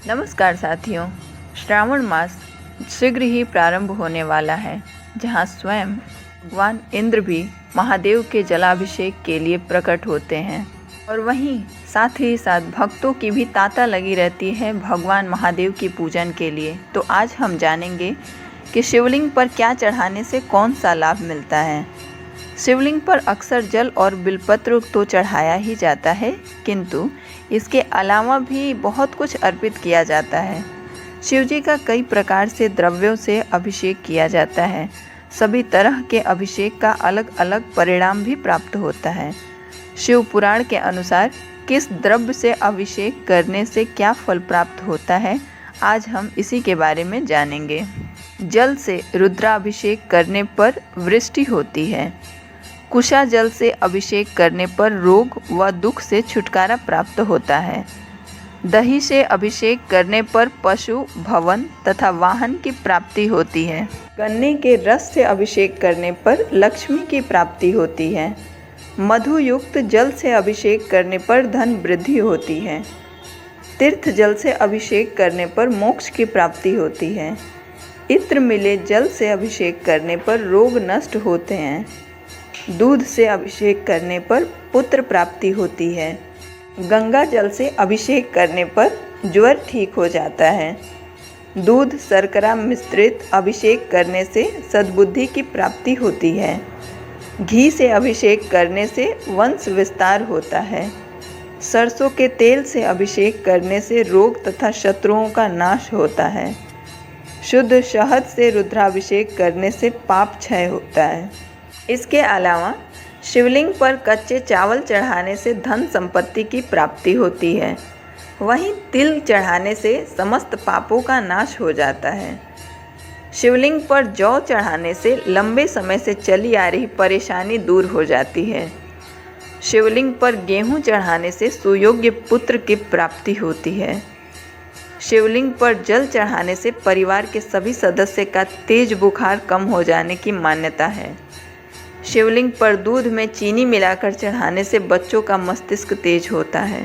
नमस्कार साथियों, श्रावण मास शीघ्र ही प्रारंभ होने वाला है, जहां स्वयं भगवान इंद्र भी महादेव के जलाभिषेक के लिए प्रकट होते हैं और वहीं साथ ही साथ भक्तों की भी तांता लगी रहती है भगवान महादेव की पूजन के लिए। तो आज हम जानेंगे कि शिवलिंग पर क्या चढ़ाने से कौन सा लाभ मिलता है। शिवलिंग पर अक्सर जल और बिलपत्र तो चढ़ाया ही जाता है, किंतु इसके अलावा भी बहुत कुछ अर्पित किया जाता है। शिवजी का कई प्रकार से द्रव्यों से अभिषेक किया जाता है। सभी तरह के अभिषेक का अलग अलग परिणाम भी प्राप्त होता है। शिव पुराण के अनुसार किस द्रव्य से अभिषेक करने से क्या फल प्राप्त होता है, आज हम इसी के बारे में जानेंगे। जल से रुद्राभिषेक करने पर वृष्टि होती है। कुशा जल से अभिषेक करने पर रोग व दुख से छुटकारा प्राप्त होता है। दही से अभिषेक करने पर पशु, भवन तथा वाहन की प्राप्ति होती है। गन्ने के रस से अभिषेक करने पर लक्ष्मी की प्राप्ति होती है। मधु युक्त जल से अभिषेक करने पर धन वृद्धि होती है। तीर्थ जल से अभिषेक करने पर मोक्ष की प्राप्ति होती है। इत्र मिले जल से अभिषेक करने पर रोग नष्ट होते हैं। दूध से अभिषेक करने पर पुत्र प्राप्ति होती है। गंगा जल से अभिषेक करने पर ज्वर ठीक हो जाता है। दूध शर्करा मिश्रित अभिषेक करने से सद्बुद्धि की प्राप्ति होती है। घी से अभिषेक करने से वंश विस्तार होता है। सरसों के तेल से अभिषेक करने से रोग तथा शत्रुओं का नाश होता है। शुद्ध शहद से रुद्राभिषेक करने से पाप क्षय होता है। इसके अलावा शिवलिंग पर कच्चे चावल चढ़ाने से धन संपत्ति की प्राप्ति होती है। वहीं तिल चढ़ाने से समस्त पापों का नाश हो जाता है। शिवलिंग पर जौ चढ़ाने से लंबे समय से चली आ रही परेशानी दूर हो जाती है। शिवलिंग पर गेहूं चढ़ाने से सुयोग्य पुत्र की प्राप्ति होती है। शिवलिंग पर जल चढ़ाने से परिवार के सभी सदस्य का तेज बुखार कम हो जाने की मान्यता है। शिवलिंग पर दूध में चीनी मिलाकर चढ़ाने से बच्चों का मस्तिष्क तेज होता है।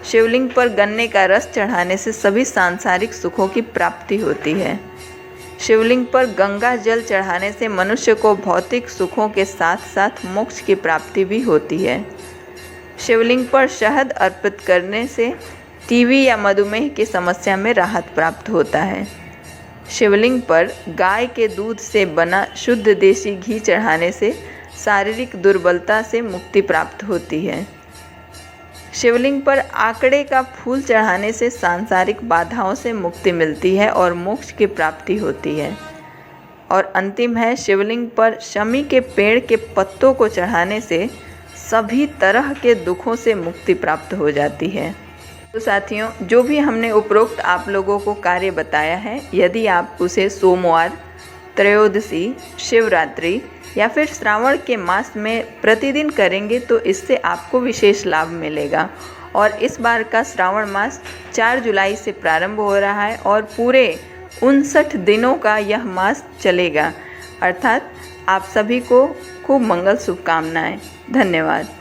शिवलिंग पर गन्ने का रस चढ़ाने से सभी सांसारिक सुखों की प्राप्ति होती है। शिवलिंग पर गंगा जल चढ़ाने से मनुष्य को भौतिक सुखों के साथ साथ मोक्ष की प्राप्ति भी होती है। शिवलिंग पर शहद अर्पित करने से टीबी या मधुमेह की समस्या में राहत प्राप्त होता है। शिवलिंग पर गाय के दूध से बना शुद्ध देसी घी चढ़ाने से शारीरिक दुर्बलता से मुक्ति प्राप्त होती है। शिवलिंग पर आकड़े का फूल चढ़ाने से सांसारिक बाधाओं से मुक्ति मिलती है और मोक्ष की प्राप्ति होती है। और अंतिम है, शिवलिंग पर शमी के पेड़ के पत्तों को चढ़ाने से सभी तरह के दुखों से मुक्ति प्राप्त हो जाती है। तो साथियों, जो भी हमने उपरोक्त आप लोगों को कार्य बताया है, यदि आप उसे सोमवार, त्रयोदशी, शिवरात्रि या फिर श्रावण के मास में प्रतिदिन करेंगे तो इससे आपको विशेष लाभ मिलेगा। और इस बार का श्रावण मास 4 जुलाई से प्रारंभ हो रहा है और पूरे 59 दिनों का यह मास चलेगा। अर्थात आप सभी को खूब मंगल शुभकामनाएं। धन्यवाद।